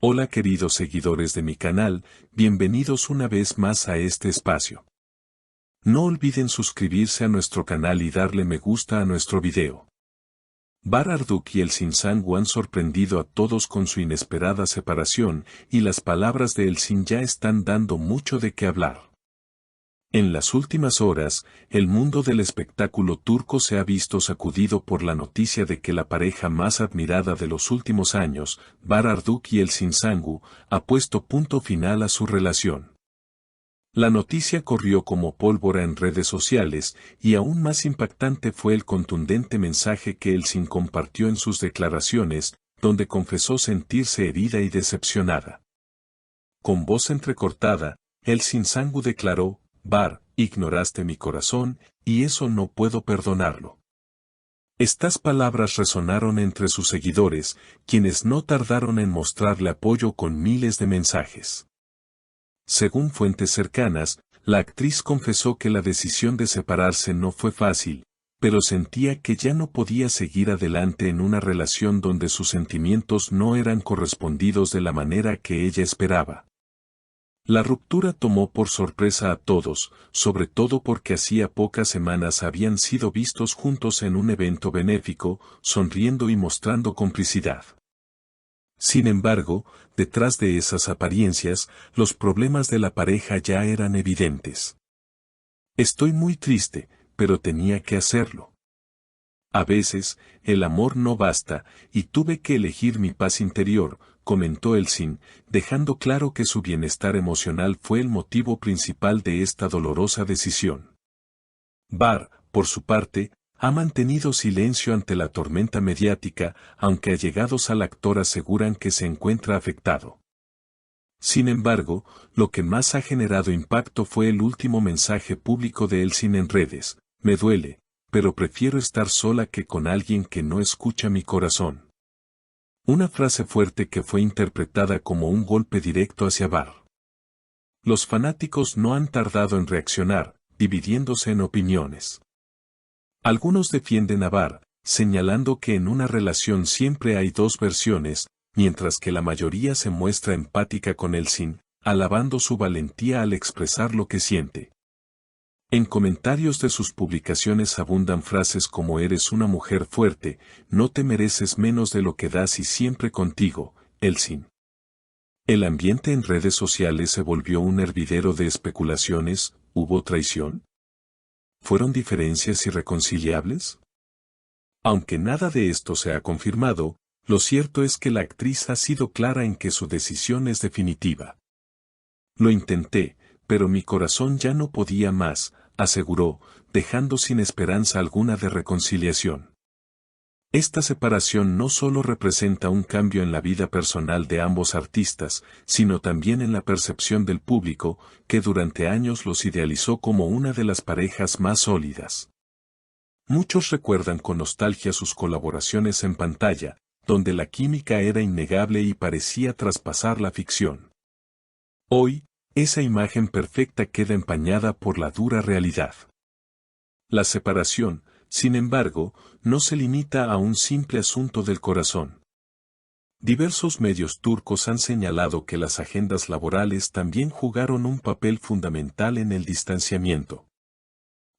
Hola queridos seguidores de mi canal, bienvenidos una vez más a este espacio. No olviden suscribirse a nuestro canal y darle me gusta a nuestro video. Bar Arduk y Elsin Sangu han sorprendido a todos con su inesperada separación y las palabras de Elsin ya están dando mucho de qué hablar. En las últimas horas, el mundo del espectáculo turco se ha visto sacudido por la noticia de que la pareja más admirada de los últimos años, Bar Arduk y Elsin Sangu, ha puesto punto final a su relación. La noticia corrió como pólvora en redes sociales, y aún más impactante fue el contundente mensaje que Elsin compartió en sus declaraciones, donde confesó sentirse herida y decepcionada. Con voz entrecortada, Elsin Sangu declaró: Bar, ignoraste mi corazón, y eso no puedo perdonarlo. Estas palabras resonaron entre sus seguidores, quienes no tardaron en mostrarle apoyo con miles de mensajes. Según fuentes cercanas, la actriz confesó que la decisión de separarse no fue fácil, pero sentía que ya no podía seguir adelante en una relación donde sus sentimientos no eran correspondidos de la manera que ella esperaba. La ruptura tomó por sorpresa a todos, sobre todo porque hacía pocas semanas habían sido vistos juntos en un evento benéfico, sonriendo y mostrando complicidad. Sin embargo, detrás de esas apariencias, los problemas de la pareja ya eran evidentes. Estoy muy triste, pero tenía que hacerlo. A veces, el amor no basta, y tuve que elegir mi paz interior, comentó Elsin, dejando claro que su bienestar emocional fue el motivo principal de esta dolorosa decisión. Bar, por su parte, ha mantenido silencio ante la tormenta mediática, aunque allegados al actor aseguran que se encuentra afectado. Sin embargo, lo que más ha generado impacto fue el último mensaje público de Elsin en redes: me duele, pero prefiero estar sola que con alguien que no escucha mi corazón. Una frase fuerte que fue interpretada como un golpe directo hacia Bar. Los fanáticos no han tardado en reaccionar, dividiéndose en opiniones. Algunos defienden a Bar, señalando que en una relación siempre hay dos versiones, mientras que la mayoría se muestra empática con Elsin, alabando su valentía al expresar lo que siente. En comentarios de sus publicaciones abundan frases como: eres una mujer fuerte, no te mereces menos de lo que das y siempre contigo, Elsin. El ambiente en redes sociales se volvió un hervidero de especulaciones. ¿Hubo traición? ¿Fueron diferencias irreconciliables? Aunque nada de esto se ha confirmado, lo cierto es que la actriz ha sido clara en que su decisión es definitiva. Lo intenté, pero mi corazón ya no podía más, aseguró, dejando sin esperanza alguna de reconciliación. Esta separación no solo representa un cambio en la vida personal de ambos artistas, sino también en la percepción del público, que durante años los idealizó como una de las parejas más sólidas. Muchos recuerdan con nostalgia sus colaboraciones en pantalla, donde la química era innegable y parecía traspasar la ficción. Hoy, esa imagen perfecta queda empañada por la dura realidad. La separación, sin embargo, no se limita a un simple asunto del corazón. Diversos medios turcos han señalado que las agendas laborales también jugaron un papel fundamental en el distanciamiento.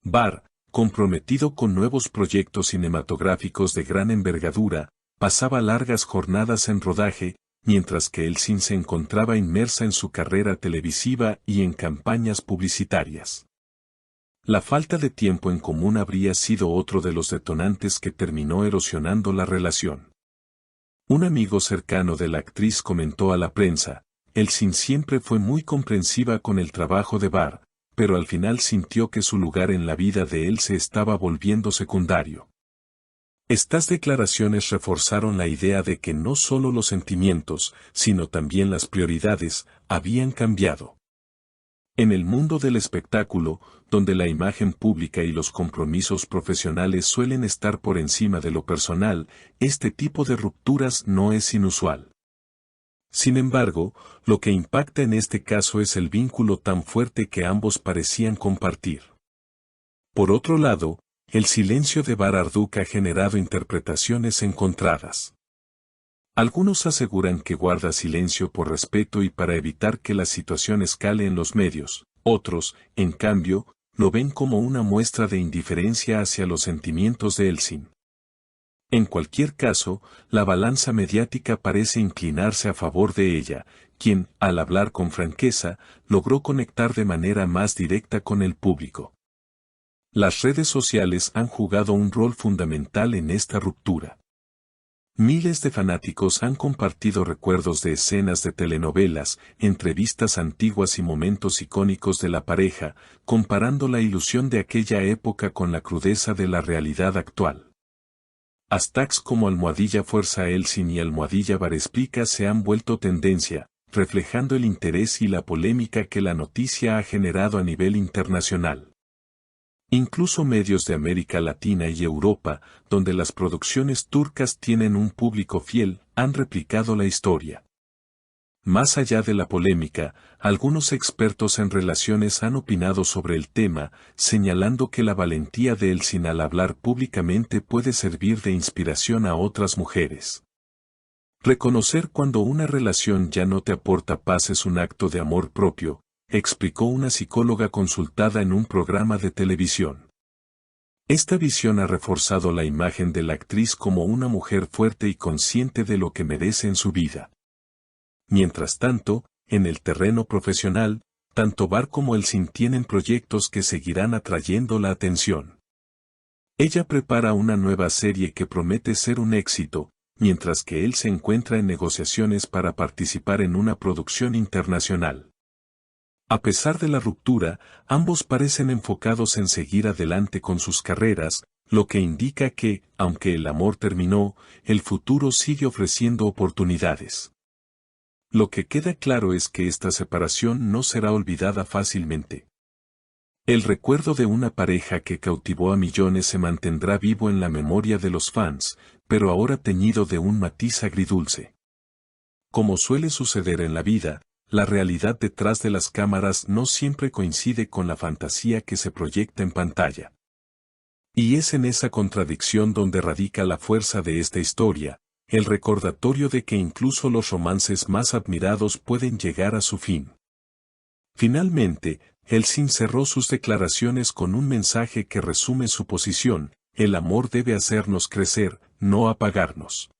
Bar, comprometido con nuevos proyectos cinematográficos de gran envergadura, pasaba largas jornadas en rodaje, mientras que Elsin se encontraba inmersa en su carrera televisiva y en campañas publicitarias. La falta de tiempo en común habría sido otro de los detonantes que terminó erosionando la relación. Un amigo cercano de la actriz comentó a la prensa: Elsin siempre fue muy comprensiva con el trabajo de Bar, pero al final sintió que su lugar en la vida de él se estaba volviendo secundario. Estas declaraciones reforzaron la idea de que no solo los sentimientos, sino también las prioridades, habían cambiado. En el mundo del espectáculo, donde la imagen pública y los compromisos profesionales suelen estar por encima de lo personal, este tipo de rupturas no es inusual. Sin embargo, lo que impacta en este caso es el vínculo tan fuerte que ambos parecían compartir. Por otro lado, el silencio de Bar Arduk ha generado interpretaciones encontradas. Algunos aseguran que guarda silencio por respeto y para evitar que la situación escale en los medios. Otros, en cambio, lo ven como una muestra de indiferencia hacia los sentimientos de Elsin. En cualquier caso, la balanza mediática parece inclinarse a favor de ella, quien, al hablar con franqueza, logró conectar de manera más directa con el público. Las redes sociales han jugado un rol fundamental en esta ruptura. Miles de fanáticos han compartido recuerdos de escenas de telenovelas, entrevistas antiguas y momentos icónicos de la pareja, comparando la ilusión de aquella época con la crudeza de la realidad actual. Hashtags como #Fuerza Elsin y #Varexplica se han vuelto tendencia, reflejando el interés y la polémica que la noticia ha generado a nivel internacional. Incluso medios de América Latina y Europa, donde las producciones turcas tienen un público fiel, han replicado la historia. Más allá de la polémica, algunos expertos en relaciones han opinado sobre el tema, señalando que la valentía de Elsin al hablar públicamente puede servir de inspiración a otras mujeres. Reconocer cuando una relación ya no te aporta paz es un acto de amor propio, explicó una psicóloga consultada en un programa de televisión. Esta visión ha reforzado la imagen de la actriz como una mujer fuerte y consciente de lo que merece en su vida. Mientras tanto, en el terreno profesional, tanto Var como Elsin tienen proyectos que seguirán atrayendo la atención. Ella prepara una nueva serie que promete ser un éxito, mientras que él se encuentra en negociaciones para participar en una producción internacional. A pesar de la ruptura, ambos parecen enfocados en seguir adelante con sus carreras, lo que indica que, aunque el amor terminó, el futuro sigue ofreciendo oportunidades. Lo que queda claro es que esta separación no será olvidada fácilmente. El recuerdo de una pareja que cautivó a millones se mantendrá vivo en la memoria de los fans, pero ahora teñido de un matiz agridulce. Como suele suceder en la vida, la realidad detrás de las cámaras no siempre coincide con la fantasía que se proyecta en pantalla. Y es en esa contradicción donde radica la fuerza de esta historia, el recordatorio de que incluso los romances más admirados pueden llegar a su fin. Finalmente, Elsin cerró sus declaraciones con un mensaje que resume su posición: el amor debe hacernos crecer, no apagarnos.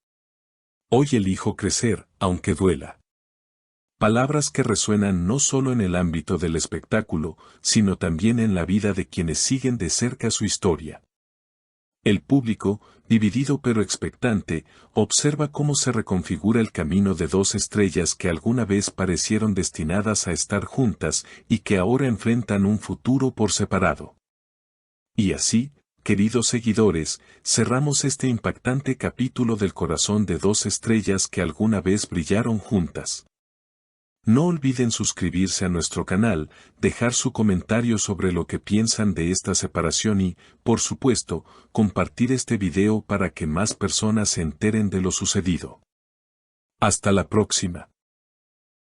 Hoy elijo crecer, aunque duela. Palabras que resuenan no solo en el ámbito del espectáculo, sino también en la vida de quienes siguen de cerca su historia. El público, dividido pero expectante, observa cómo se reconfigura el camino de dos estrellas que alguna vez parecieron destinadas a estar juntas y que ahora enfrentan un futuro por separado. Y así, queridos seguidores, cerramos este impactante capítulo del corazón de dos estrellas que alguna vez brillaron juntas. No olviden suscribirse a nuestro canal, dejar su comentario sobre lo que piensan de esta separación y, por supuesto, compartir este video para que más personas se enteren de lo sucedido. Hasta la próxima.